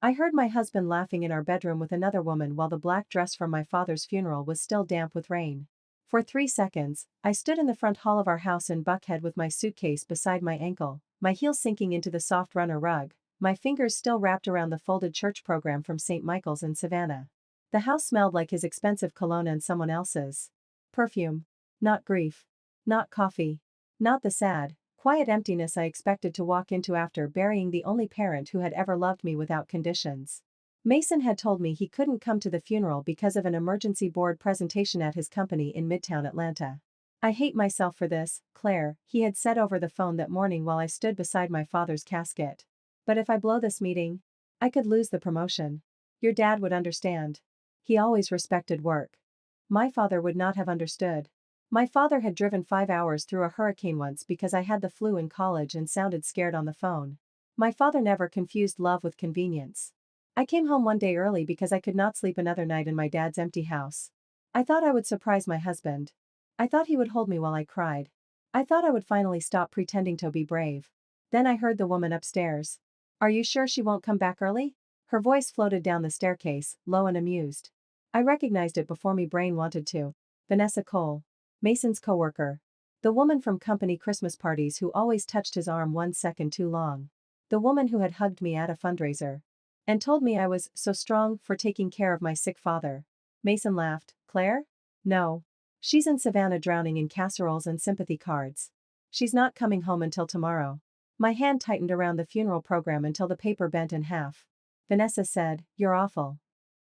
I heard my husband laughing in our bedroom with another woman while the black dress from my father's funeral was still damp with rain. For 3 seconds, I stood in the front hall of our house in Buckhead with my suitcase beside my ankle, my heels sinking into the soft runner rug, my fingers still wrapped around the folded church program from St. Michael's in Savannah. The house smelled like his expensive cologne and someone else's perfume. Not grief. Not coffee. Not the sad, quiet emptiness I expected to walk into after burying the only parent who had ever loved me without conditions. Mason had told me he couldn't come to the funeral because of an emergency board presentation at his company in Midtown Atlanta. "I hate myself for this, Claire," he had said over the phone that morning while I stood beside my father's casket. "But if I blow this meeting, I could lose the promotion. Your dad would understand. He always respected work." My father would not have understood. My father had driven 5 hours through a hurricane once because I had the flu in college and sounded scared on the phone. My father never confused love with convenience. I came home one day early because I could not sleep another night in my dad's empty house. I thought I would surprise my husband. I thought he would hold me while I cried. I thought I would finally stop pretending to be brave. Then I heard the woman upstairs. "Are you sure she won't come back early?" Her voice floated down the staircase, low and amused. I recognized it before my brain wanted to. Vanessa Cole. Mason's coworker. The woman from company Christmas parties who always touched his arm 1 second too long. The woman who had hugged me at a fundraiser. And told me I was so strong for taking care of my sick father. Mason laughed. "Claire? No. She's in Savannah drowning in casseroles and sympathy cards. She's not coming home until tomorrow." My hand tightened around the funeral program until the paper bent in half. Vanessa said, "You're awful."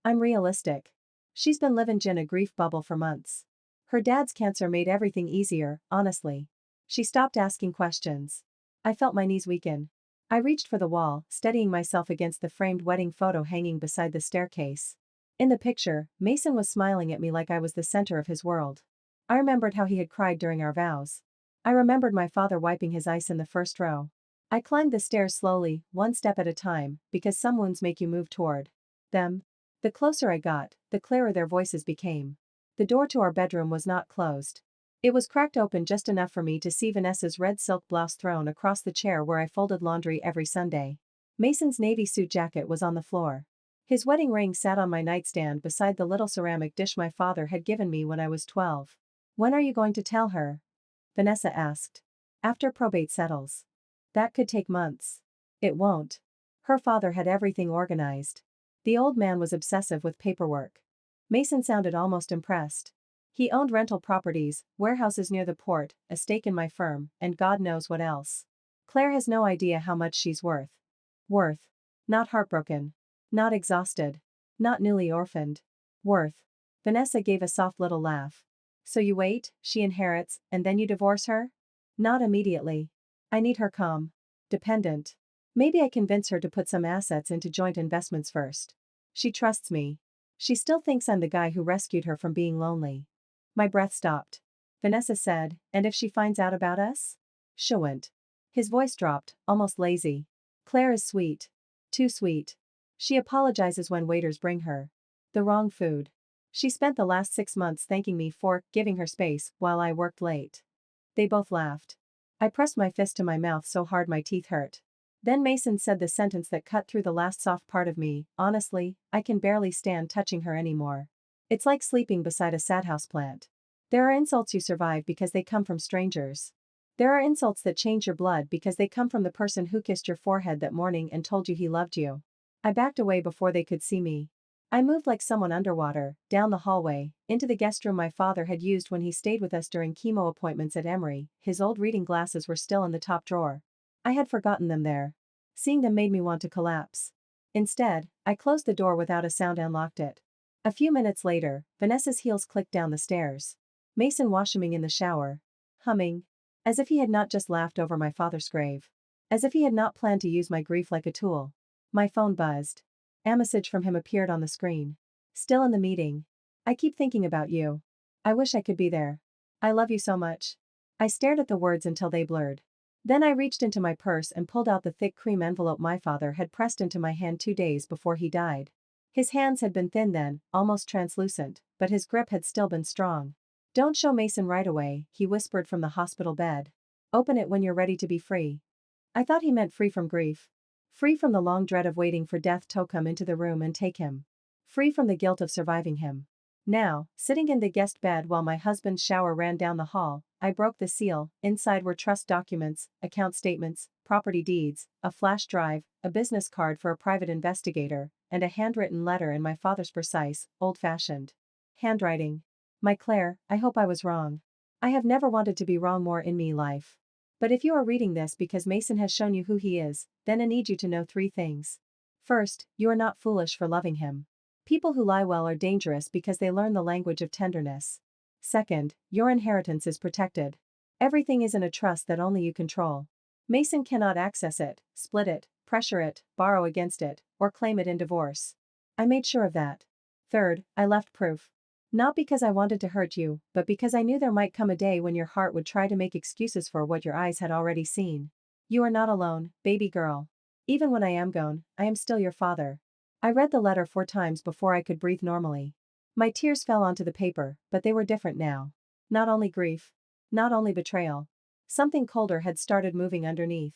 "I'm realistic. She's been living in a grief bubble for months. Her dad's cancer made everything easier, honestly." She stopped asking questions. I felt my knees weaken. I reached for the wall, steadying myself against the framed wedding photo hanging beside the staircase. In the picture, Mason was smiling at me like I was the center of his world. I remembered how he had cried during our vows. I remembered my father wiping his ice in the first row. I climbed the stairs slowly, one step at a time, because some wounds make you move toward them. The closer I got, the clearer their voices became. The door to our bedroom was not closed. It was cracked open just enough for me to see Vanessa's red silk blouse thrown across the chair where I folded laundry every Sunday. Mason's navy suit jacket was on the floor. His wedding ring sat on my nightstand beside the little ceramic dish my father had given me when I was 12. "When are you going to tell her?" Vanessa asked. "After probate settles. That could take months." "It won't." Her father had everything organized. The old man was obsessive with paperwork. Mason sounded almost impressed. He owned rental properties, warehouses near the port, a stake in my firm, and God knows what else. "Claire has no idea how much she's worth." Worth. Not heartbroken. Not exhausted. Not newly orphaned. Worth. Vanessa gave a soft little laugh. "So you wait, she inherits, and then you divorce her?" "Not immediately. I need her calm. Dependent. Maybe I convince her to put some assets into joint investments first. She trusts me. She still thinks I'm the guy who rescued her from being lonely." My breath stopped. Vanessa said, "And if she finds out about us?" "She won't." His voice dropped, almost lazy. "Claire is sweet. Too sweet. She apologizes when waiters bring her the wrong food. She spent the last 6 months thanking me for giving her space while I worked late." They both laughed. I pressed my fist to my mouth so hard my teeth hurt. Then Mason said the sentence that cut through the last soft part of me. "Honestly, I can barely stand touching her anymore. It's like sleeping beside a sad houseplant. There are insults you survive because they come from strangers. There are insults that change your blood because they come from the person who kissed your forehead that morning and told you he loved you." I backed away before they could see me. I moved like someone underwater, down the hallway, into the guest room my father had used when he stayed with us during chemo appointments at Emory. His old reading glasses were still in the top drawer. I had forgotten them there. Seeing them made me want to collapse. Instead, I closed the door without a sound and locked it. A few minutes later, Vanessa's heels clicked down the stairs. Mason washing in the shower. Humming. As if he had not just laughed over my father's grave. As if he had not planned to use my grief like a tool. My phone buzzed. A message from him appeared on the screen. "Still in the meeting. I keep thinking about you. I wish I could be there. I love you so much." I stared at the words until they blurred. Then I reached into my purse and pulled out the thick cream envelope my father had pressed into my hand 2 days before he died. His hands had been thin then, almost translucent, but his grip had still been strong. "Don't show Mason right away," he whispered from the hospital bed. "Open it when you're ready to be free." I thought he meant free from grief. Free from the long dread of waiting for death to come into the room and take him. Free from the guilt of surviving him. Now, sitting in the guest bed while my husband's shower ran down the hall, I broke the seal. Inside were trust documents, account statements, property deeds, a flash drive, a business card for a private investigator, and a handwritten letter in my father's precise, old-fashioned handwriting. My Claire, I hope I was wrong. I have never wanted to be wrong more in me life. But if you are reading this because Mason has shown you who he is, then I need you to know 3 things. First, you are not foolish for loving him. People who lie well are dangerous because they learn the language of tenderness. Second, your inheritance is protected. Everything is in a trust that only you control. Mason cannot access it, split it, pressure it, borrow against it, or claim it in divorce. I made sure of that. Third, I left proof. Not because I wanted to hurt you, but because I knew there might come a day when your heart would try to make excuses for what your eyes had already seen. You are not alone, baby girl. Even when I am gone, I am still your father. I read the letter 4 times before I could breathe normally. My tears fell onto the paper, but they were different now. Not only grief. Not only betrayal. Something colder had started moving underneath.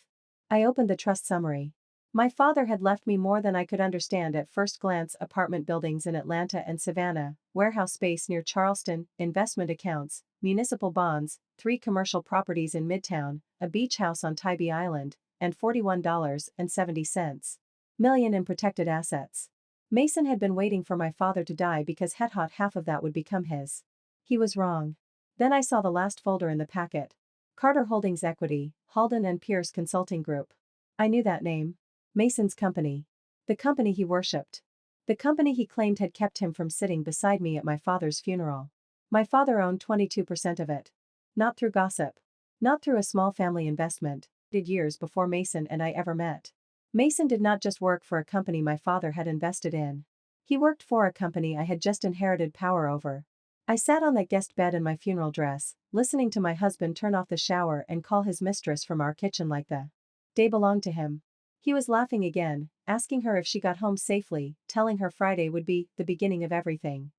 I opened the trust summary. My father had left me more than I could understand at first glance: apartment buildings in Atlanta and Savannah, warehouse space near Charleston, investment accounts, municipal bonds, 3 commercial properties in Midtown, a beach house on Tybee Island, and $41.70 million in protected assets. Mason had been waiting for my father to die because he thought half of that would become his. He was wrong. Then I saw the last folder in the packet. Carter Holdings Equity, Halden and Pierce Consulting Group. I knew that name. Mason's company. The company he worshipped. The company he claimed had kept him from sitting beside me at my father's funeral. My father owned 22% of it. Not through gossip. Not through a small family investment. Did years before Mason and I ever met. Mason did not just work for a company my father had invested in. He worked for a company I had just inherited power over. I sat on that guest bed in my funeral dress, listening to my husband turn off the shower and call his mistress from our kitchen like the day belonged to him. He was laughing again, asking her if she got home safely, telling her Friday would be the beginning of everything.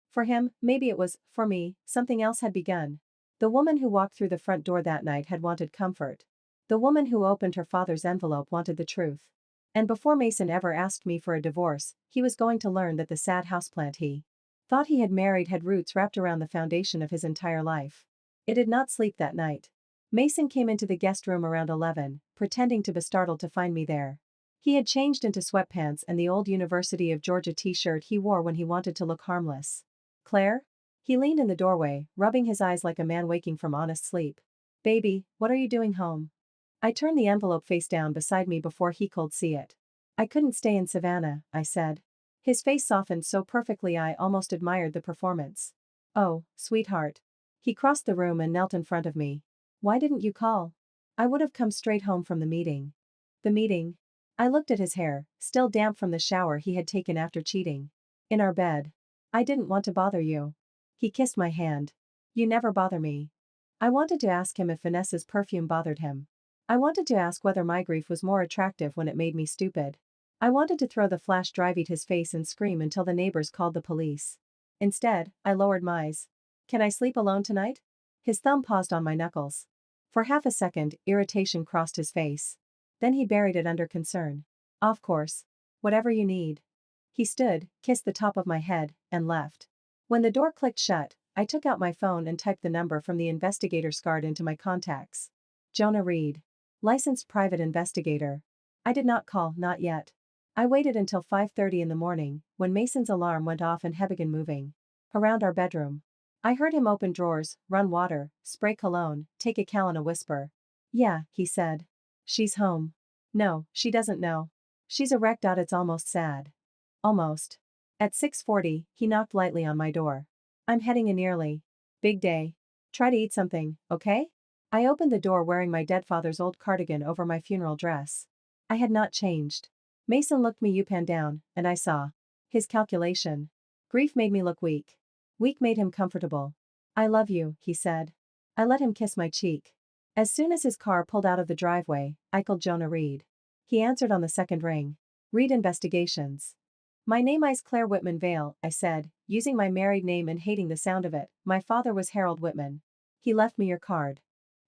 For him, maybe it was, for me, something else had begun. The woman who walked through the front door that night had wanted comfort. The woman who opened her father's envelope wanted the truth. And before Mason ever asked me for a divorce, he was going to learn that the sad houseplant he thought he had married had roots wrapped around the foundation of his entire life. It did not sleep that night. Mason came into the guest room around 11, pretending to be startled to find me there. He had changed into sweatpants and the old University of Georgia t-shirt he wore when he wanted to look harmless. Claire? He leaned in the doorway, rubbing his eyes like a man waking from honest sleep. Baby, what are you doing home? I turned the envelope face down beside me before he could see it. I couldn't stay in Savannah, I said. His face softened so perfectly I almost admired the performance. Oh, sweetheart. He crossed the room and knelt in front of me. Why didn't you call? I would have come straight home from the meeting. The meeting? I looked at his hair, still damp from the shower he had taken after cheating. In our bed. I didn't want to bother you. He kissed my hand. You never bother me. I wanted to ask him if Vanessa's perfume bothered him. I wanted to ask whether my grief was more attractive when it made me stupid. I wanted to throw the flash drive at his face and scream until the neighbors called the police. Instead, I lowered my eyes. Can I sleep alone tonight? His thumb paused on my knuckles. For half a second, irritation crossed his face. Then he buried it under concern. Of course. Whatever you need. He stood, kissed the top of my head, and left. When the door clicked shut, I took out my phone and typed the number from the investigator's card into my contacts. Jonah Reed. Licensed private investigator. I did not call, not yet. I waited until 5:30 in the morning, when Mason's alarm went off and he began moving around our bedroom. I heard him open drawers, run water, spray cologne, take a cal in a whisper. Yeah, he said. She's home. No, she doesn't know. She's a wreck. It's almost sad. Almost. At 6:40, he knocked lightly on my door. I'm heading in early. Big day. Try to eat something, okay? I opened the door wearing my dead father's old cardigan over my funeral dress. I had not changed. Mason looked me up and down, and I saw his calculation. Grief made me look weak. Weak made him comfortable. I love you, he said. I let him kiss my cheek. As soon as his car pulled out of the driveway, I called Jonah Reed. He answered on the second ring. Reed Investigations. My name is Claire Whitman Vale, I said, using my married name and hating the sound of it. My father was Harold Whitman. He left me your card.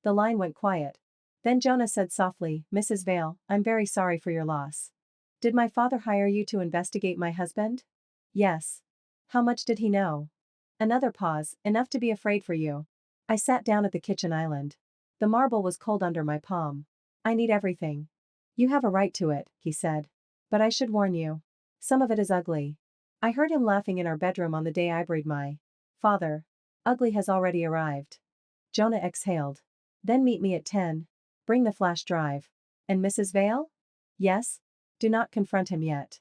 The line went quiet. Then Jonah said softly, Mrs. Vale, I'm very sorry for your loss. Did my father hire you to investigate my husband? Yes. How much did he know? Another pause, enough to be afraid for you. I sat down at the kitchen island. The marble was cold under my palm. I need everything. You have a right to it, he said. But I should warn you. Some of it is ugly. I heard him laughing in our bedroom on the day I buried my father. Ugly has already arrived. Jonah exhaled. Then meet me at 10. Bring the flash drive. And Mrs. Vale? Yes? Do not confront him yet.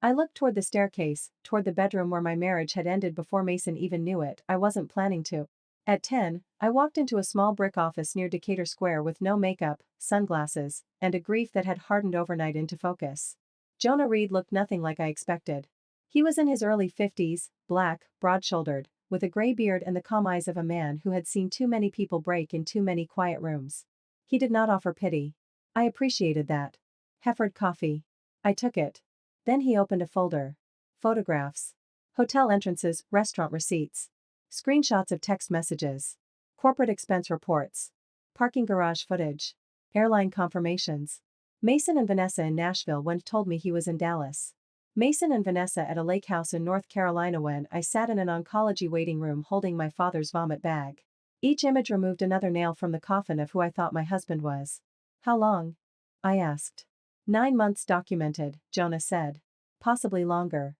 I looked toward the staircase, toward the bedroom where my marriage had ended before Mason even knew it. I wasn't planning to. At 10, I walked into a small brick office near Decatur Square with no makeup, sunglasses, and a grief that had hardened overnight into focus. Jonah Reed looked nothing like I expected. He was in his early 50s, black, broad-shouldered, with a gray beard and the calm eyes of a man who had seen too many people break in too many quiet rooms. He did not offer pity. I appreciated that. Hefford coffee. I took it. Then he opened a folder. Photographs. Hotel entrances, restaurant receipts. Screenshots of text messages. Corporate expense reports. Parking garage footage. Airline confirmations. Mason and Vanessa in Nashville when told me he was in Dallas. Mason and Vanessa at a lake house in North Carolina when I sat in an oncology waiting room holding my father's vomit bag. Each image removed another nail from the coffin of who I thought my husband was. How long? I asked. 9 months documented, Jonah said. Possibly longer.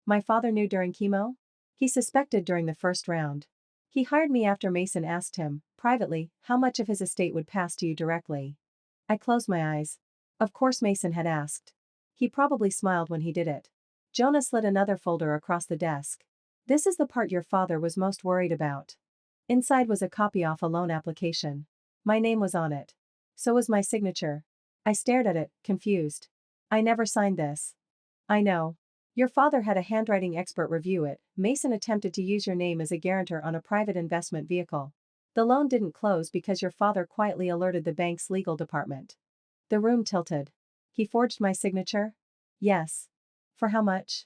My father knew during chemo? He suspected during the first round. He hired me after Mason asked him, privately, how much of his estate would pass to you directly. I closed my eyes. Of course Mason had asked. He probably smiled when he did it. Jonah slid another folder across the desk. This is the part your father was most worried about. Inside was a copy off a loan application. My name was on it. So was my signature. I stared at it, confused. I never signed this. I know. Your father had a handwriting expert review it. Mason attempted to use your name as a guarantor on a private investment vehicle. The loan didn't close because your father quietly alerted the bank's legal department. The room tilted. He forged my signature? Yes. For how much?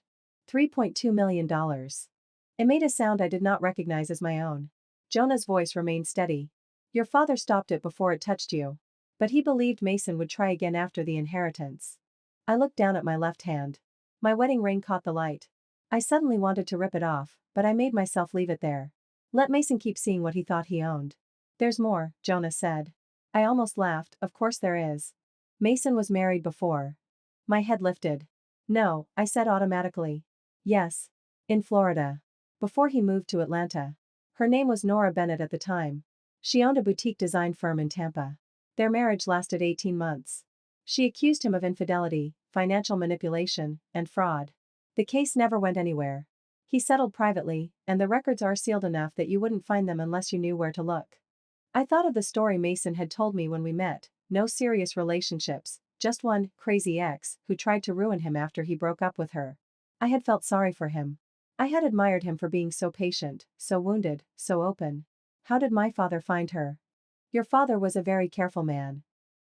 $3.2 million. It made a sound I did not recognize as my own. Jonah's voice remained steady. Your father stopped it before it touched you. But he believed Mason would try again after the inheritance. I looked down at my left hand. My wedding ring caught the light. I suddenly wanted to rip it off, but I made myself leave it there. Let Mason keep seeing what he thought he owned. There's more, Jonah said. I almost laughed, of course there is. Mason was married before. My head lifted. No, I said automatically. Yes. In Florida. Before he moved to Atlanta. Her name was Nora Bennett at the time. She owned a boutique design firm in Tampa. Their marriage lasted 18 months. She accused him of infidelity, financial manipulation, and fraud. The case never went anywhere. He settled privately, and the records are sealed enough that you wouldn't find them unless you knew where to look. I thought of the story Mason had told me when we met, no serious relationships, just one crazy ex who tried to ruin him after he broke up with her. I had felt sorry for him. I had admired him for being so patient, so wounded, so open. How did my father find her? Your father was a very careful man.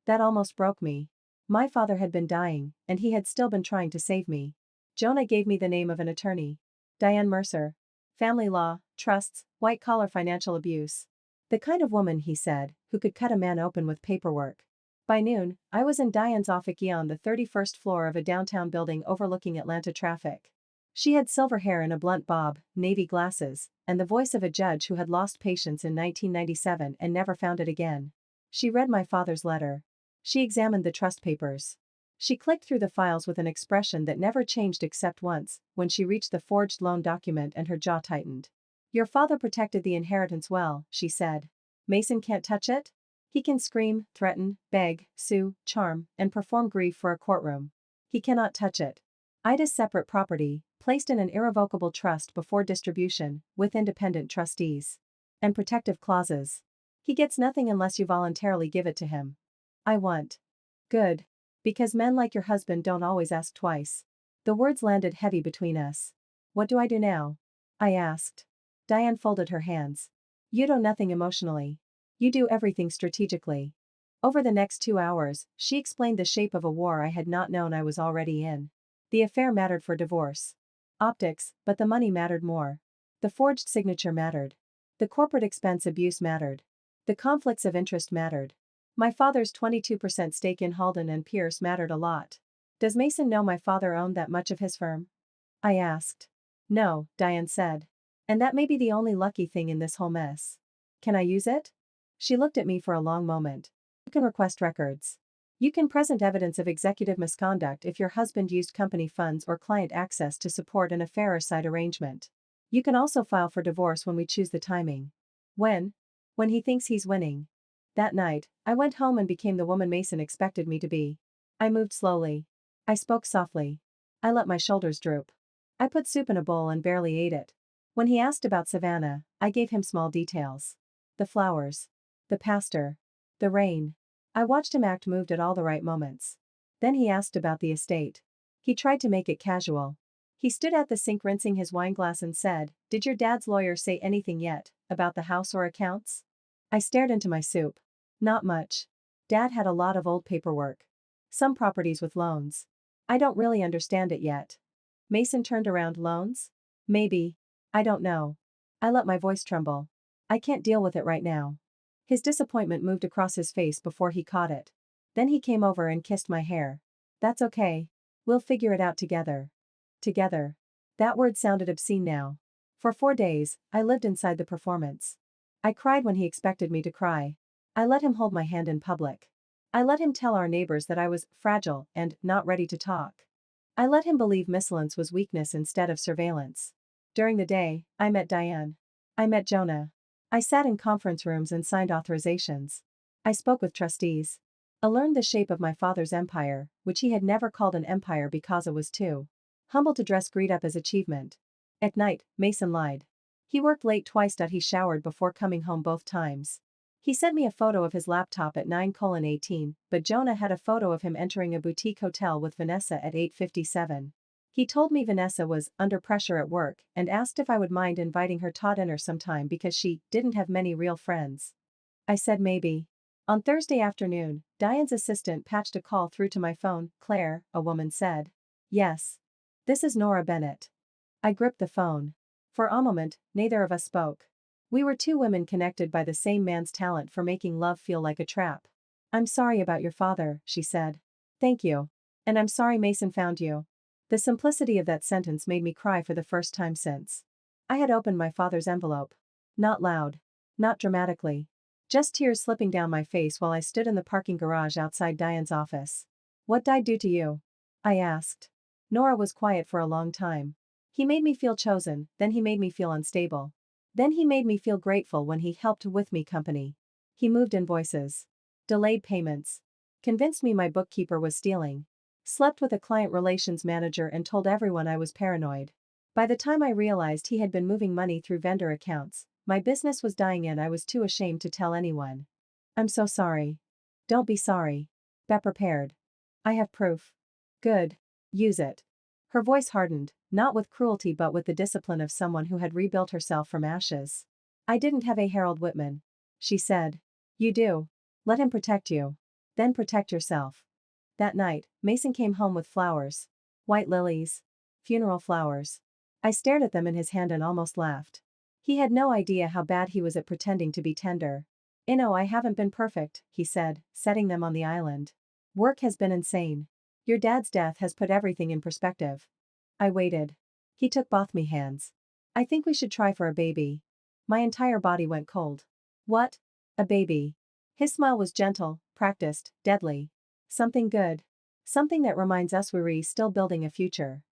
That almost broke me. My father had been dying, and he had still been trying to save me. Jonah gave me the name of an attorney. Diane Mercer. Family law, trusts, white-collar financial abuse. The kind of woman, he said, who could cut a man open with paperwork. By noon, I was in Diane's office on the 31st floor of a downtown building overlooking Atlanta traffic. She had silver hair in a blunt bob, navy glasses, and the voice of a judge who had lost patience in 1997 and never found it again. She read my father's letter. She examined the trust papers. She clicked through the files with an expression that never changed except once, when she reached the forged loan document and her jaw tightened. Your father protected the inheritance well, she said. Mason can't touch it? He can scream, threaten, beg, sue, charm, and perform grief for a courtroom. He cannot touch it. Ida's separate property, placed in an irrevocable trust before distribution, with independent trustees. And protective clauses. He gets nothing unless you voluntarily give it to him. I want. Good. Because men like your husband don't always ask twice. The words landed heavy between us. What do I do now? I asked. Diane folded her hands. You do nothing emotionally. You do everything strategically. Over the next 2 hours, she explained the shape of a war I had not known I was already in. The affair mattered for divorce. Optics, but the money mattered more. The forged signature mattered. The corporate expense abuse mattered. The conflicts of interest mattered. My father's 22% stake in Halden and Pierce mattered a lot. Does Mason know my father owned that much of his firm? I asked. No, Diane said. And that may be the only lucky thing in this whole mess. Can I use it? She looked at me for a long moment. You can request records. You can present evidence of executive misconduct if your husband used company funds or client access to support an affair or side arrangement. You can also file for divorce when we choose the timing. When? When he thinks he's winning. That night, I went home and became the woman Mason expected me to be. I moved slowly. I spoke softly. I let my shoulders droop. I put soup in a bowl and barely ate it. When he asked about Savannah, I gave him small details. The flowers. The pastor. The rain. I watched him act moved at all the right moments. Then he asked about the estate. He tried to make it casual. He stood at the sink rinsing his wineglass and said, "Did your dad's lawyer say anything yet, about the house or accounts?" I stared into my soup. Not much. Dad had a lot of old paperwork. Some properties with loans. I don't really understand it yet. Mason turned around loans? Maybe. I don't know. I let my voice tremble. I can't deal with it right now. His disappointment moved across his face before he caught it. Then he came over and kissed my hair. That's okay. We'll figure it out together. Together. That word sounded obscene now. For 4 days, I lived inside the performance. I cried when he expected me to cry. I let him hold my hand in public. I let him tell our neighbors that I was fragile and not ready to talk. I let him believe mislance was weakness instead of surveillance. During the day, I met Diane. I met Jonah. I sat in conference rooms and signed authorizations. I spoke with trustees. I learned the shape of my father's empire, which he had never called an empire because it was too humble to dress greed up as achievement. At night, Mason lied. He worked late twice. He showered before coming home both times. He sent me a photo of his laptop at 9:18, but Jonah had a photo of him entering a boutique hotel with Vanessa at 8:57. He told me Vanessa was under pressure at work and asked if I would mind inviting her to dinner sometime because she didn't have many real friends. I said maybe. On Thursday afternoon, Diane's assistant patched a call through to my phone. "Claire," a woman said. "Yes. This is Nora Bennett." I gripped the phone. For a moment, neither of us spoke. We were two women connected by the same man's talent for making love feel like a trap. "I'm sorry about your father," she said. "Thank you. And I'm sorry Mason found you." The simplicity of that sentence made me cry for the first time since. I had opened my father's envelope. Not loud. Not dramatically. Just tears slipping down my face while I stood in the parking garage outside Diane's office. "What did I do to you?" I asked. Nora was quiet for a long time. "He made me feel chosen, then he made me feel unstable. Then he made me feel grateful when he helped with me company. He moved invoices. Delayed payments. Convinced me my bookkeeper was stealing. Slept with a client relations manager and told everyone I was paranoid. By the time I realized he had been moving money through vendor accounts, my business was dying and I was too ashamed to tell anyone. I'm so sorry." "Don't be sorry. Be prepared. I have proof." "Good. Use it." Her voice hardened, not with cruelty but with the discipline of someone who had rebuilt herself from ashes. "I didn't have a Harold Whitman," she said. "You do. Let him protect you. Then protect yourself." That night, Mason came home with flowers. White lilies. Funeral flowers. I stared at them in his hand and almost laughed. He had no idea how bad he was at pretending to be tender. I haven't been perfect," he said, setting them on the island. "Work has been insane. Your dad's death has put everything in perspective." I waited. He took both me hands. "I think we should try for a baby." My entire body went cold. "What? A baby?" His smile was gentle, practiced, deadly. "Something good. Something that reminds us we're still building a future."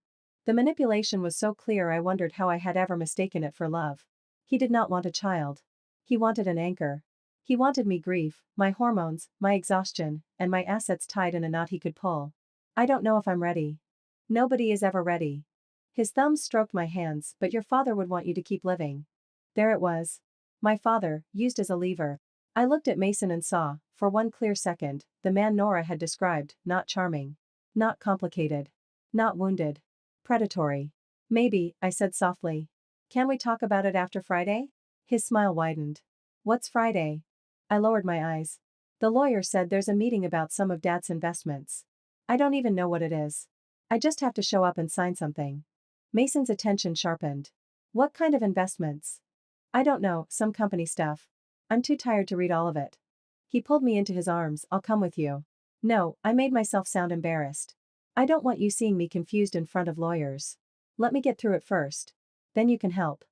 The manipulation was so clear I wondered how I had ever mistaken it for love. He did not want a child. He wanted an anchor. He wanted me grief, my hormones, my exhaustion, and my assets tied in a knot he could pull. "I don't know if I'm ready." "Nobody is ever ready." His thumbs stroked my hands, "But your father would want you to keep living." There it was. My father, used as a lever. I looked at Mason and saw, for one clear second, the man Nora had described, not charming. Not complicated. Not wounded. Predatory. "Maybe," I said softly. "Can we talk about it after Friday?" His smile widened. "What's Friday?" I lowered my eyes. "The lawyer said there's a meeting about some of Dad's investments. I don't even know what it is. I just have to show up and sign something." Mason's attention sharpened. "What kind of investments?" "I don't know, some company stuff. I'm too tired to read all of it." He pulled me into his arms. "I'll come with you." "No," I made myself sound embarrassed. I don't want you seeing me confused in front of lawyers. Let me get through it first. Then you can help.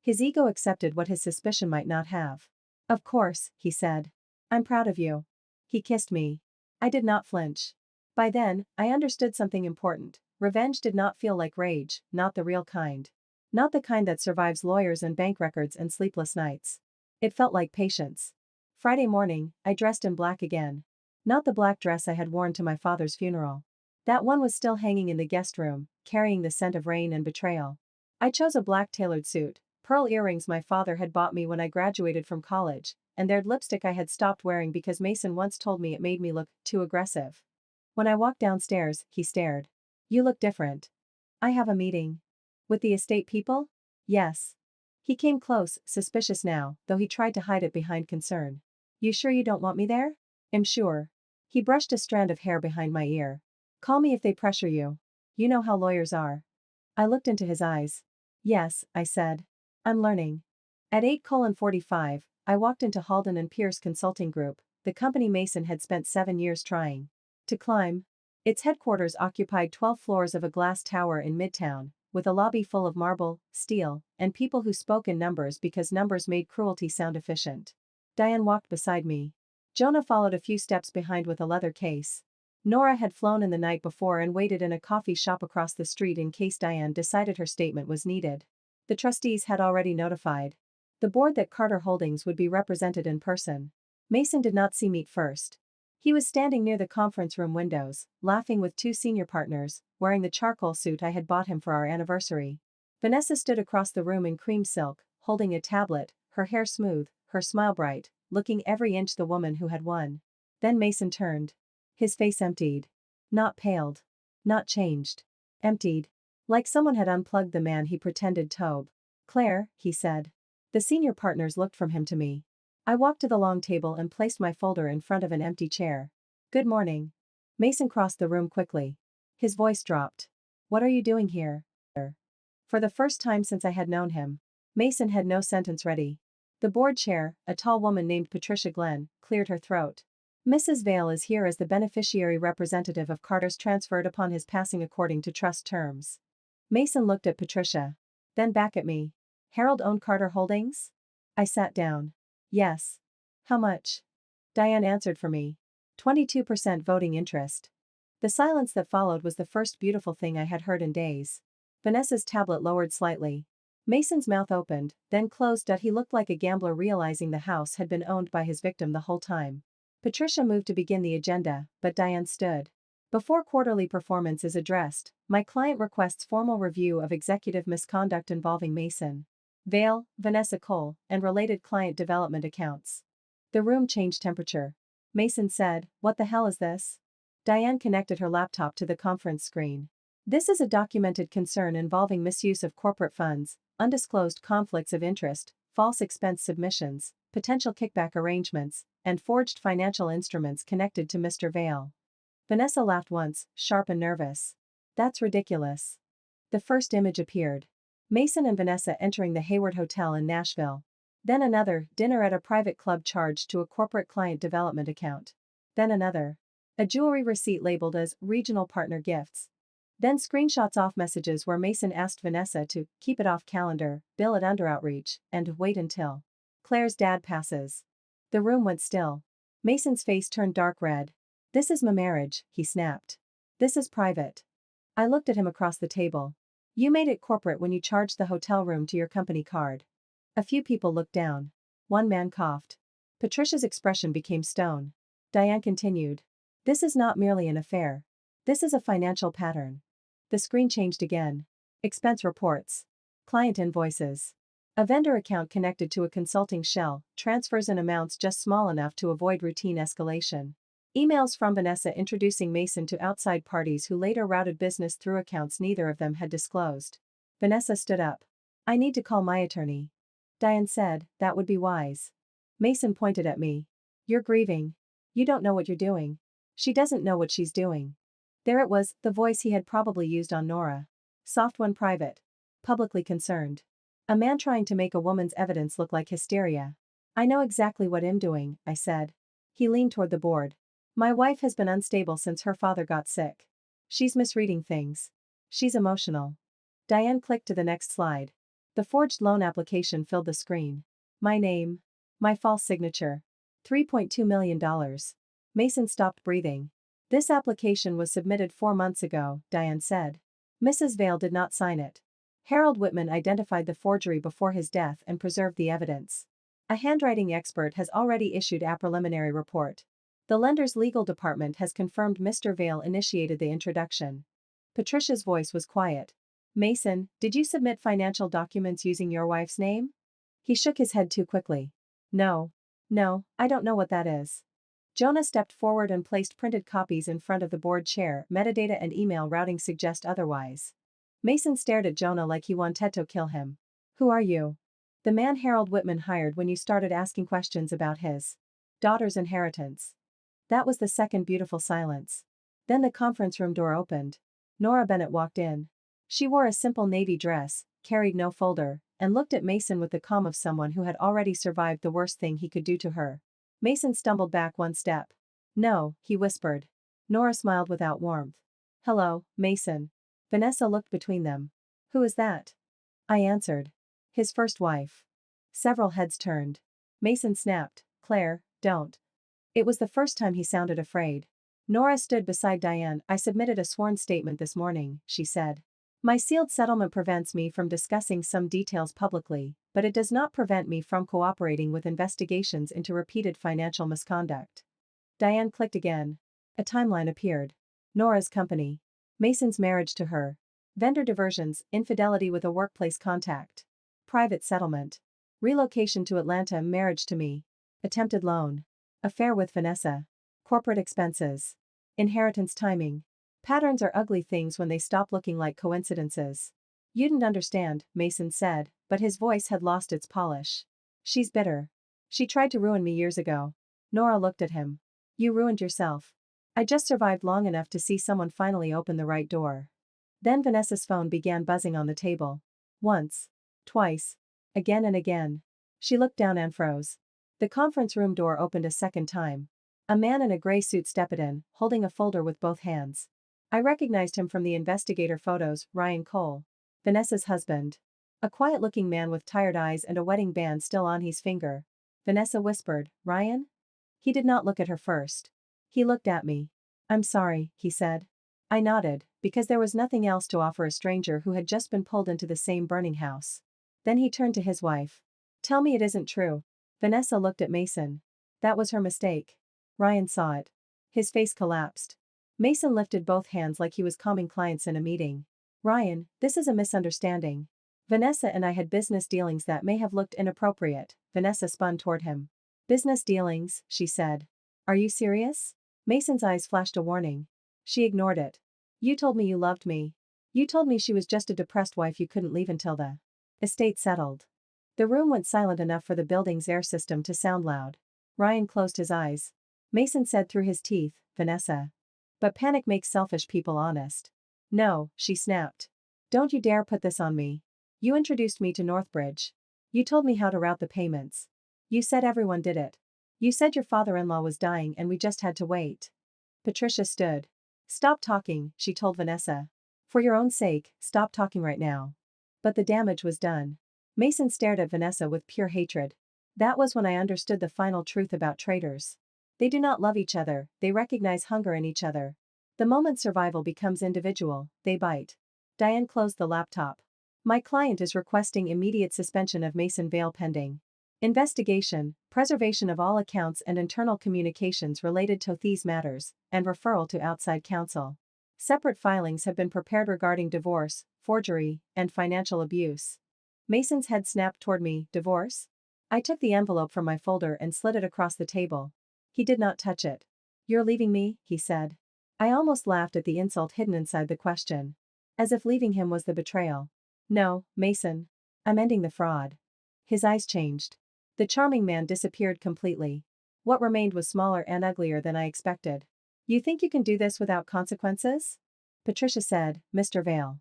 His ego accepted what his suspicion might not have. Of course, he said. I'm proud of you. He kissed me. I did not flinch. By then, I understood something important. Revenge did not feel like rage, not the real kind. Not the kind that survives lawyers and bank records and sleepless nights. It felt like patience. Friday morning, I dressed in black again. Not the black dress I had worn to my father's funeral. That one was still hanging in the guest room, carrying the scent of rain and betrayal. I chose a black tailored suit, pearl earrings my father had bought me when I graduated from college, and their lipstick I had stopped wearing because Mason once told me it made me look too aggressive. When I walked downstairs, he stared. You look different. I have a meeting. With the estate people? Yes. He came close, suspicious now, though he tried to hide it behind concern. You sure you don't want me there? I'm sure. He brushed a strand of hair behind my ear. Call me if they pressure you. You know how lawyers are. I looked into his eyes. Yes, I said. I'm learning. At 8:45, I walked into Halden and Pierce Consulting Group, the company Mason had spent 7 years trying to climb. Its headquarters occupied 12 floors of a glass tower in Midtown, with a lobby full of marble, steel, and people who spoke in numbers because numbers made cruelty sound efficient. Diane walked beside me. Jonah followed a few steps behind with a leather case. Nora had flown in the night before and waited in a coffee shop across the street in case Diane decided her statement was needed. The trustees had already notified the board that Carter Holdings would be represented in person. Mason did not see me first. He was standing near the conference room windows, laughing with two senior partners, wearing the charcoal suit I had bought him for our anniversary. Vanessa stood across the room in cream silk, holding a tablet, her hair smooth, her smile bright, looking every inch the woman who had won. Then Mason turned. His face emptied. Not paled. Not changed. Emptied. Like someone had unplugged the man he pretended Tobe. Claire, he said. The senior partners looked from him to me. I walked to the long table and placed my folder in front of an empty chair. Good morning. Mason crossed the room quickly. His voice dropped. What are you doing here? For the first time since I had known him, Mason had no sentence ready. The board chair, a tall woman named Patricia Glenn, cleared her throat. Mrs. Vale is here as the beneficiary representative of Carter's transferred upon his passing according to trust terms. Mason looked at Patricia. Then back at me. Harold owned Carter Holdings? I sat down. Yes. How much? Diane answered for me. 22% voting interest. The silence that followed was the first beautiful thing I had heard in days. Vanessa's tablet lowered slightly. Mason's mouth opened, then closed. He looked like a gambler realizing the house had been owned by his victim the whole time. Patricia moved to begin the agenda, but Diane stood. Before quarterly performance is addressed, my client requests formal review of executive misconduct involving Mason Vale, Vanessa Cole, and related client development accounts. The room changed temperature. Mason said, "What the hell is this?" Diane connected her laptop to the conference screen. This is a documented concern involving misuse of corporate funds, undisclosed conflicts of interest, false expense submissions, potential kickback arrangements, and forged financial instruments connected to Mr. Vale. Vanessa laughed once, sharp and nervous. That's ridiculous. The first image appeared. Mason and Vanessa entering the Hayward Hotel in Nashville. Then another, dinner at a private club charged to a corporate client development account. Then another. A jewelry receipt labeled as regional partner gifts. Then screenshots off messages where Mason asked Vanessa to keep it off calendar, bill it under outreach, and wait until Claire's dad passes. The room went still. Mason's face turned dark red. This is my marriage, he snapped. This is private. I looked at him across the table. You made it corporate when you charged the hotel room to your company card. A few people looked down. One man coughed. Patricia's expression became stone. Diane continued. This is not merely an affair. This is a financial pattern. The screen changed again. Expense reports. Client invoices. A vendor account connected to a consulting shell, transfers in amounts just small enough to avoid routine escalation. Emails from Vanessa introducing Mason to outside parties who later routed business through accounts neither of them had disclosed. Vanessa stood up. I need to call my attorney. Diane said, that would be wise. Mason pointed at me. You're grieving. You don't know what you're doing. She doesn't know what she's doing. There it was, the voice he had probably used on Nora. Soft when private. Publicly concerned. A man trying to make a woman's evidence look like hysteria. I know exactly what I'm doing, I said. He leaned toward the board. My wife has been unstable since her father got sick. She's misreading things. She's emotional. Diane clicked to the next slide. The forged loan application filled the screen. My name. My false signature. $3.2 million. Mason stopped breathing. This application was submitted 4 months ago, Diane said. Mrs. Vale did not sign it. Harold Whitman identified the forgery before his death and preserved the evidence. A handwriting expert has already issued a preliminary report. The lender's legal department has confirmed Mr. Vale initiated the introduction. Patricia's voice was quiet. Mason, did you submit financial documents using your wife's name? He shook his head too quickly. No. No, I don't know what that is. Jonah stepped forward and placed printed copies in front of the board chair. Metadata and email routing suggest otherwise. Mason stared at Jonah like he wanted to kill him. Who are you? The man Harold Whitman hired when you started asking questions about his daughter's inheritance. That was the second beautiful silence. Then the conference room door opened. Nora Bennett walked in. She wore a simple navy dress, carried no folder, and looked at Mason with the calm of someone who had already survived the worst thing he could do to her. Mason stumbled back one step. No, he whispered. Nora smiled without warmth. Hello, Mason. Vanessa looked between them. Who is that? I answered. His first wife. Several heads turned. Mason snapped, Claire, don't. It was the first time he sounded afraid. Nora stood beside Diane. I submitted a sworn statement this morning, she said. My sealed settlement prevents me from discussing some details publicly, but it does not prevent me from cooperating with investigations into repeated financial misconduct. Diane clicked again. A timeline appeared. Nora's company. Mason's marriage to her. Vendor diversions, infidelity with a workplace contact. Private settlement. Relocation to Atlanta, marriage to me. Attempted loan. Affair with Vanessa. Corporate expenses. Inheritance timing. Patterns are ugly things when they stop looking like coincidences. You didn't understand, Mason said, but his voice had lost its polish. She's bitter. She tried to ruin me years ago. Nora looked at him. You ruined yourself. I just survived long enough to see someone finally open the right door. Then Vanessa's phone began buzzing on the table. Once. Twice. Again and again. She looked down and froze. The conference room door opened a second time. A man in a gray suit stepped in, holding a folder with both hands. I recognized him from the investigator photos, Ryan Cole. Vanessa's husband. A quiet-looking man with tired eyes and a wedding band still on his finger. Vanessa whispered, Ryan? He did not look at her first. He looked at me. I'm sorry, he said. I nodded, because there was nothing else to offer a stranger who had just been pulled into the same burning house. Then he turned to his wife. Tell me it isn't true. Vanessa looked at Mason. That was her mistake. Ryan saw it. His face collapsed. Mason lifted both hands like he was calming clients in a meeting. Ryan, this is a misunderstanding. Vanessa and I had business dealings that may have looked inappropriate. Vanessa spun toward him. Business dealings, she said. Are you serious? Mason's eyes flashed a warning. She ignored it. You told me you loved me. You told me she was just a depressed wife you couldn't leave until the estate settled. The room went silent enough for the building's air system to sound loud. Ryan closed his eyes. Mason said through his teeth, Vanessa. But panic makes selfish people honest. No, she snapped. Don't you dare put this on me. You introduced me to Northbridge. You told me how to route the payments. You said everyone did it. You said your father-in-law was dying and we just had to wait. Patricia stood. Stop talking, she told Vanessa. For your own sake, stop talking right now. But the damage was done. Mason stared at Vanessa with pure hatred. That was when I understood the final truth about traitors. They do not love each other, they recognize hunger in each other. The moment survival becomes individual, they bite. Diane closed the laptop. My client is requesting immediate suspension of Mason Vale pending investigation, preservation of all accounts and internal communications related to these matters, and referral to outside counsel. Separate filings have been prepared regarding divorce, forgery, and financial abuse. Mason's head snapped toward me. Divorce? I took the envelope from my folder and slid it across the table. He did not touch it. You're leaving me, he said. I almost laughed at the insult hidden inside the question. As if leaving him was the betrayal. No, Mason. I'm ending the fraud. His eyes changed. The charming man disappeared completely. What remained was smaller and uglier than I expected. You think you can do this without consequences? Patricia said, Mr. Vale.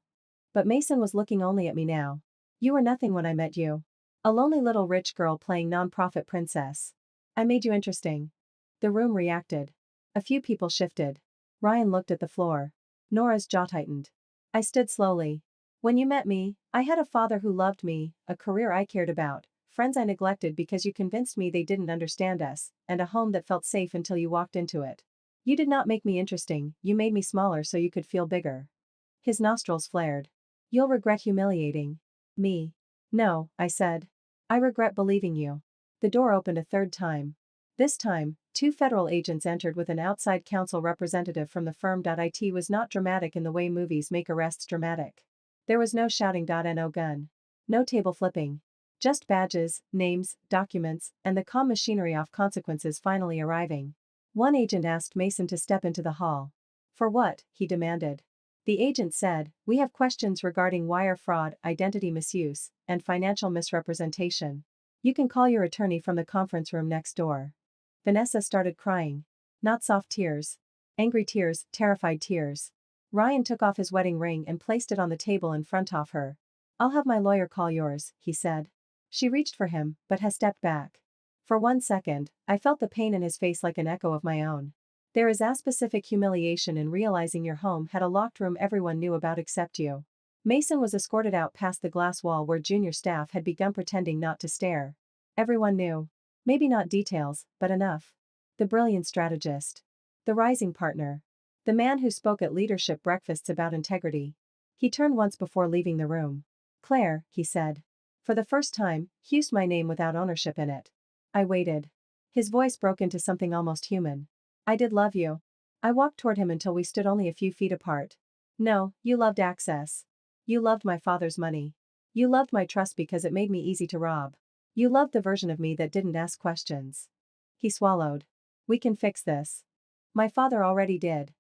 But Mason was looking only at me now. You were nothing when I met you. A lonely little rich girl playing non-profit princess. I made you interesting. The room reacted. A few people shifted. Ryan looked at the floor. Nora's jaw tightened. I stood slowly. When you met me, I had a father who loved me, a career I cared about, friends I neglected because you convinced me they didn't understand us, and a home that felt safe until you walked into it. You did not make me interesting, you made me smaller so you could feel bigger. His nostrils flared. You'll regret humiliating me. No, I said. I regret believing you. The door opened a third time. This time, two federal agents entered with an outside counsel representative from the firm. It was not dramatic in the way movies make arrests dramatic. There was no shouting. No gun. No table flipping. Just badges, names, documents, and the calm machinery of consequences finally arriving. One agent asked Mason to step into the hall. For what? He demanded. The agent said, we have questions regarding wire fraud, identity misuse, and financial misrepresentation. You can call your attorney from the conference room next door. Vanessa started crying. Not soft tears. Angry tears, terrified tears. Ryan took off his wedding ring and placed it on the table in front of her. I'll have my lawyer call yours, he said. She reached for him, but has stepped back. For 1 second, I felt the pain in his face like an echo of my own. There is a specific humiliation in realizing your home had a locked room everyone knew about except you. Mason was escorted out past the glass wall where junior staff had begun pretending not to stare. Everyone knew. Maybe not details, but enough. The brilliant strategist. The rising partner. The man who spoke at leadership breakfasts about integrity. He turned once before leaving the room. Claire, he said. For the first time, used my name without ownership in it. I waited. His voice broke into something almost human. I did love you. I walked toward him until we stood only a few feet apart. No, you loved access. You loved my father's money. You loved my trust because it made me easy to rob. You loved the version of me that didn't ask questions. He swallowed. We can fix this. My father already did.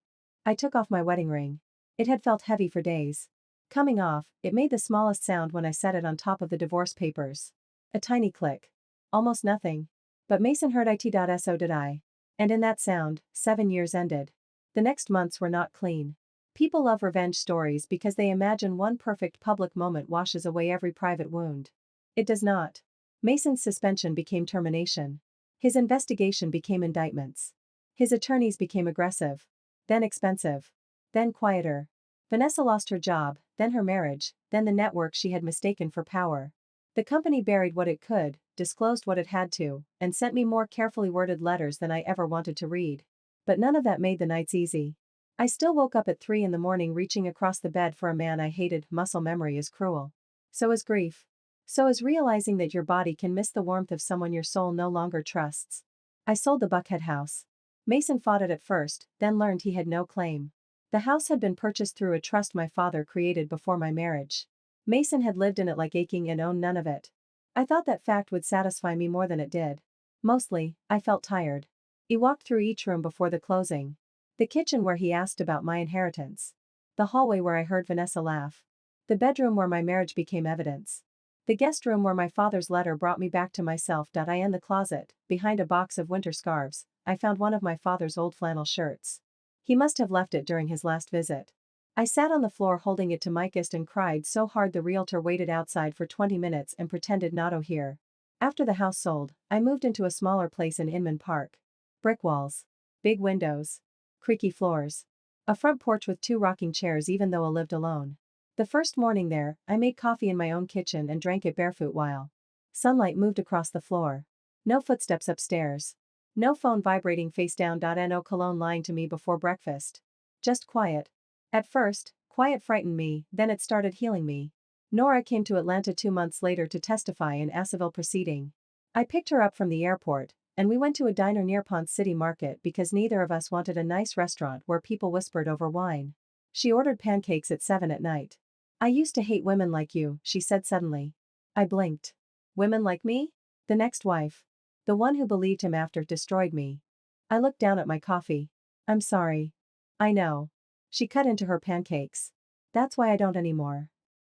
I took off my wedding ring. It had felt heavy for days. Coming off, it made the smallest sound when I set it on top of the divorce papers. A tiny click. Almost nothing. But Mason heard it. So did I. And in that sound, 7 years ended. The next months were not clean. People love revenge stories because they imagine one perfect public moment washes away every private wound. It does not. Mason's suspension became termination. His investigation became indictments. His attorneys became aggressive. Then expensive. Then quieter. Vanessa lost her job, then her marriage, then the network she had mistaken for power. The company buried what it could, disclosed what it had to, and sent me more carefully worded letters than I ever wanted to read. But none of that made the nights easy. I still woke up at 3 in the morning reaching across the bed for a man I hated. Muscle memory is cruel. So is grief. So is realizing that your body can miss the warmth of someone your soul no longer trusts. I sold the Buckhead house. Mason fought it at first, then learned he had no claim. The house had been purchased through a trust my father created before my marriage. Mason had lived in it like aching and owned none of it. I thought that fact would satisfy me more than it did. Mostly, I felt tired. He walked through each room before the closing. The kitchen where he asked about my inheritance. The hallway where I heard Vanessa laugh. The bedroom where my marriage became evidence. The guest room where my father's letter brought me back to myself. In the closet, behind a box of winter scarves, I found one of my father's old flannel shirts. He must have left it during his last visit. I sat on the floor holding it to my chest and cried so hard the realtor waited outside for 20 minutes and pretended not to hear. After the house sold, I moved into a smaller place in Inman Park. Brick walls. Big windows. Creaky floors. A front porch with 2 rocking chairs even though I lived alone. The first morning there, I made coffee in my own kitchen and drank it barefoot while sunlight moved across the floor. No footsteps upstairs. No phone vibrating face down. No cologne lying to me before breakfast. Just quiet. At first, quiet frightened me, then it started healing me. Nora came to Atlanta 2 months later to testify in a civil proceeding. I picked her up from the airport, and we went to a diner near Ponce City Market because neither of us wanted a nice restaurant where people whispered over wine. She ordered pancakes at 7 at night. I used to hate women like you, she said suddenly. I blinked. Women like me? The next wife. The one who believed him after destroyed me. I looked down at my coffee. I'm sorry. I know. She cut into her pancakes. That's why I don't anymore.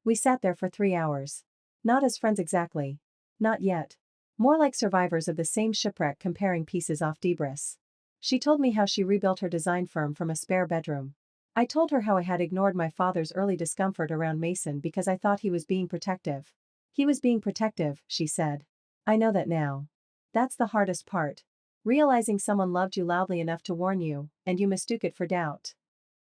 We sat there for 3 hours. Not as friends exactly. Not yet. More like survivors of the same shipwreck comparing pieces off debris. She told me how she rebuilt her design firm from a spare bedroom. I told her how I had ignored my father's early discomfort around Mason because I thought he was being protective. He was being protective, she said. I know that now. That's the hardest part. Realizing someone loved you loudly enough to warn you, and you mistook it for doubt.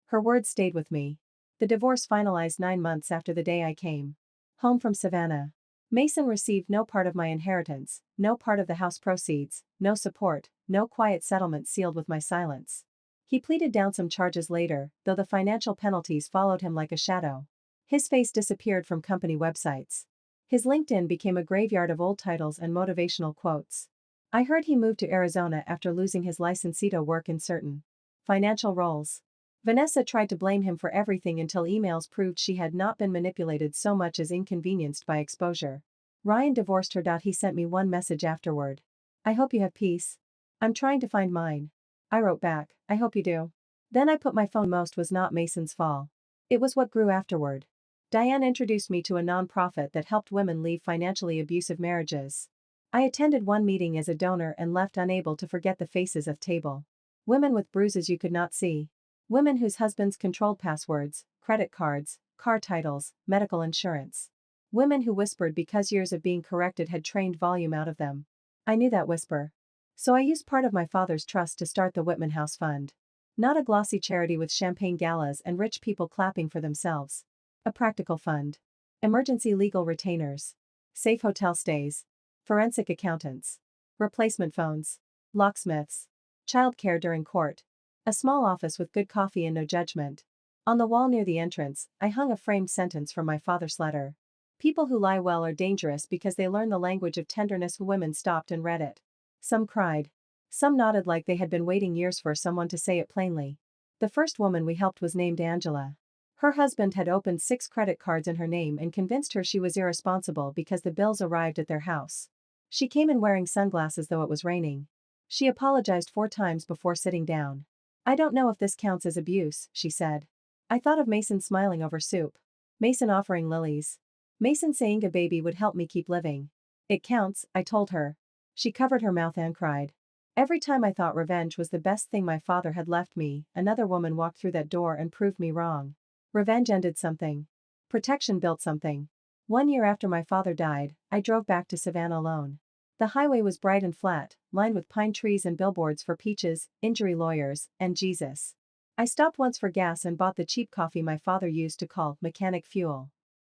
Her words stayed with me. The divorce finalized 9 months after the day I came home from Savannah. Mason received no part of my inheritance, no part of the house proceeds, no support, no quiet settlement sealed with my silence. He pleaded down some charges later, though the financial penalties followed him like a shadow. His face disappeared from company websites. His LinkedIn became a graveyard of old titles and motivational quotes. I heard he moved to Arizona after losing his licensito work in certain financial roles. Vanessa tried to blame him for everything until emails proved she had not been manipulated so much as inconvenienced by exposure. Ryan divorced her. He sent me one message afterward. I hope you have peace. I'm trying to find mine. I wrote back, I hope you do. Then I put my phone. Most was not Mason's fall. It was what grew afterward. Diane introduced me to a nonprofit that helped women leave financially abusive marriages. I attended one meeting as a donor and left unable to forget the faces at table. Women with bruises you could not see. Women whose husbands controlled passwords, credit cards, car titles, medical insurance. Women who whispered because years of being corrected had trained volume out of them. I knew that whisper. So I used part of my father's trust to start the Whitman House Fund. Not a glossy charity with champagne galas and rich people clapping for themselves. A practical fund. Emergency legal retainers. Safe hotel stays. Forensic accountants. Replacement phones. Locksmiths. Childcare during court. A small office with good coffee and no judgment. On the wall near the entrance, I hung a framed sentence from my father's letter. People who lie well are dangerous because they learn the language of tenderness. Women stopped and read it. Some cried. Some nodded like they had been waiting years for someone to say it plainly. The first woman we helped was named Angela. Her husband had opened 6 credit cards in her name and convinced her she was irresponsible because the bills arrived at their house. She came in wearing sunglasses though it was raining. She apologized 4 times before sitting down. I don't know if this counts as abuse, she said. I thought of Mason smiling over soup. Mason offering lilies. Mason saying a baby would help me keep living. It counts, I told her. She covered her mouth and cried. Every time I thought revenge was the best thing my father had left me, another woman walked through that door and proved me wrong. Revenge ended something. Protection built something. 1 year after my father died, I drove back to Savannah alone. The highway was bright and flat, lined with pine trees and billboards for peaches, injury lawyers, and Jesus. I stopped once for gas and bought the cheap coffee my father used to call mechanic fuel.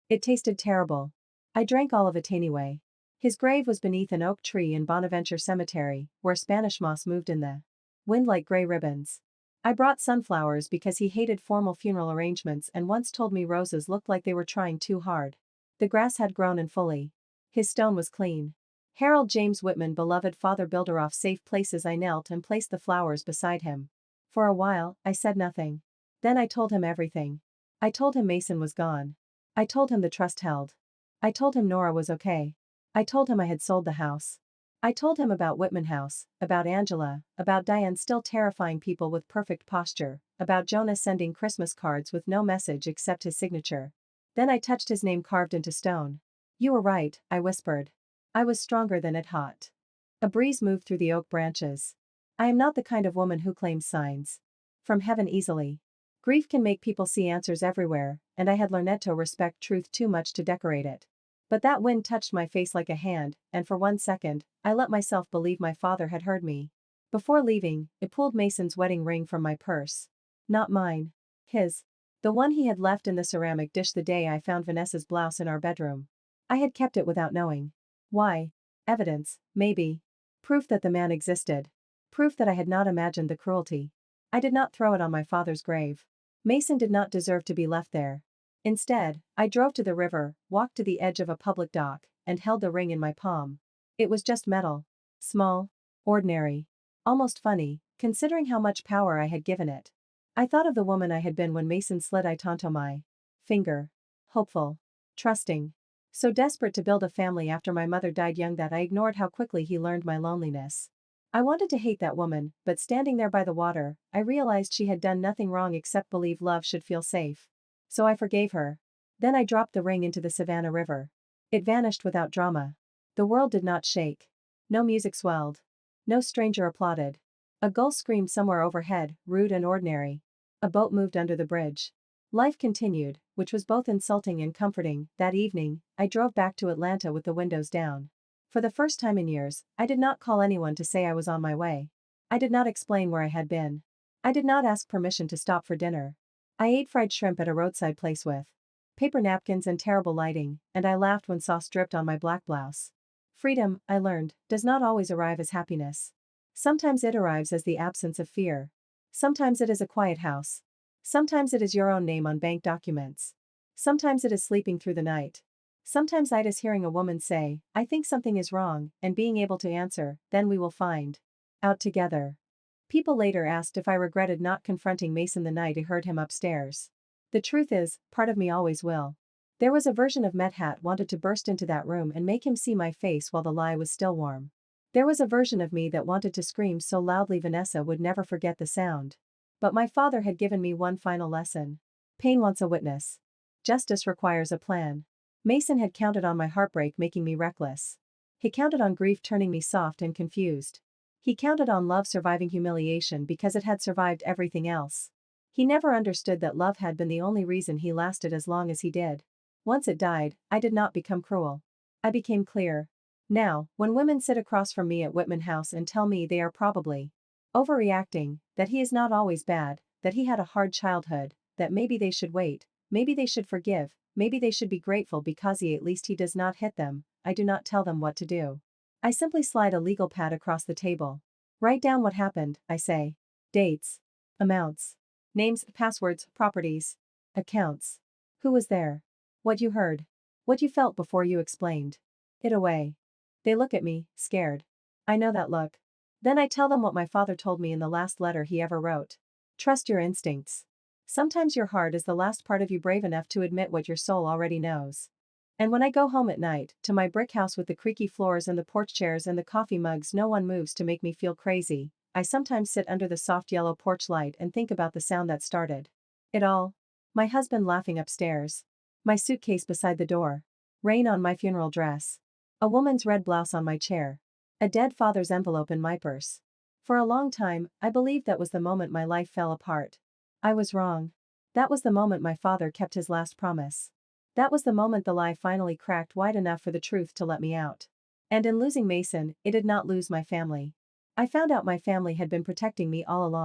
It tasted terrible. I drank all of it anyway. His grave was beneath an oak tree in Bonaventure Cemetery, where Spanish moss moved in the wind like gray ribbons. I brought sunflowers because he hated formal funeral arrangements and once told me roses looked like they were trying too hard. The grass had grown in fully. His stone was clean. Harold James Whitman, beloved father, builder off safe places. I knelt and placed the flowers beside him. For a while, I said nothing. Then I told him everything. I told him Mason was gone. I told him the trust held. I told him Nora was okay. I told him I had sold the house. I told him about Whitman House, about Angela, about Diane still terrifying people with perfect posture, about Jonah sending Christmas cards with no message except his signature. Then I touched his name carved into stone. You were right, I whispered. I was stronger than it hot. A breeze moved through the oak branches. I am not the kind of woman who claims signs from heaven easily. Grief can make people see answers everywhere, and I had learned to respect truth too much to decorate it. But that wind touched my face like a hand, and for 1 second, I let myself believe my father had heard me. Before leaving, I pulled Mason's wedding ring from my purse. Not mine. His. The one he had left in the ceramic dish the day I found Vanessa's blouse in our bedroom. I had kept it without knowing. Why? Evidence, maybe. Proof that the man existed. Proof that I had not imagined the cruelty. I did not throw it on my father's grave. Mason did not deserve to be left there. Instead, I drove to the river, walked to the edge of a public dock, and held the ring in my palm. It was just metal. Small. Ordinary. Almost funny, considering how much power I had given it. I thought of the woman I had been when Mason slid onto my finger. Hopeful. Trusting. So desperate to build a family after my mother died young that I ignored how quickly he learned my loneliness. I wanted to hate that woman, but standing there by the water, I realized she had done nothing wrong except believe love should feel safe. So I forgave her. Then I dropped the ring into the Savannah River. It vanished without drama. The world did not shake. No music swelled. No stranger applauded. A gull screamed somewhere overhead, rude and ordinary. A boat moved under the bridge. Life continued, which was both insulting and comforting. That evening, I drove back to Atlanta with the windows down. For the first time in years, I did not call anyone to say I was on my way. I did not explain where I had been. I did not ask permission to stop for dinner. I ate fried shrimp at a roadside place with paper napkins and terrible lighting, and I laughed when sauce dripped on my black blouse. Freedom, I learned, does not always arrive as happiness. Sometimes it arrives as the absence of fear. Sometimes it is a quiet house. Sometimes it is your own name on bank documents. Sometimes it is sleeping through the night. Sometimes it is hearing a woman say, "I think something is wrong," and being able to answer, "Then we will find out together." People later asked if I regretted not confronting Mason the night I heard him upstairs. The truth is, part of me always will. There was a version of Medhat wanted to burst into that room and make him see my face while the lie was still warm. There was a version of me that wanted to scream so loudly Vanessa would never forget the sound. But my father had given me one final lesson. Pain wants a witness. Justice requires a plan. Mason had counted on my heartbreak making me reckless. He counted on grief turning me soft and confused. He counted on love surviving humiliation because it had survived everything else. He never understood that love had been the only reason he lasted as long as he did. Once it died, I did not become cruel. I became clear. Now, when women sit across from me at Whitman House and tell me they are probably overreacting, that he is not always bad, that he had a hard childhood, that maybe they should wait, maybe they should forgive, maybe they should be grateful because at least he does not hit them, I do not tell them what to do. I simply slide a legal pad across the table. Write down what happened, I say. Dates. Amounts. Names, passwords, properties. Accounts. Who was there? What you heard. What you felt before you explained it away. They look at me, scared. I know that look. Then I tell them what my father told me in the last letter he ever wrote. Trust your instincts. Sometimes your heart is the last part of you brave enough to admit what your soul already knows. And when I go home at night, to my brick house with the creaky floors and the porch chairs and the coffee mugs no one moves to make me feel crazy, I sometimes sit under the soft yellow porch light and think about the sound that started it all. My husband laughing upstairs. My suitcase beside the door. Rain on my funeral dress. A woman's red blouse on my chair. A dead father's envelope in my purse. For a long time, I believed that was the moment my life fell apart. I was wrong. That was the moment my father kept his last promise. That was the moment the lie finally cracked wide enough for the truth to let me out. And in losing Mason, it did not lose my family. I found out my family had been protecting me all along.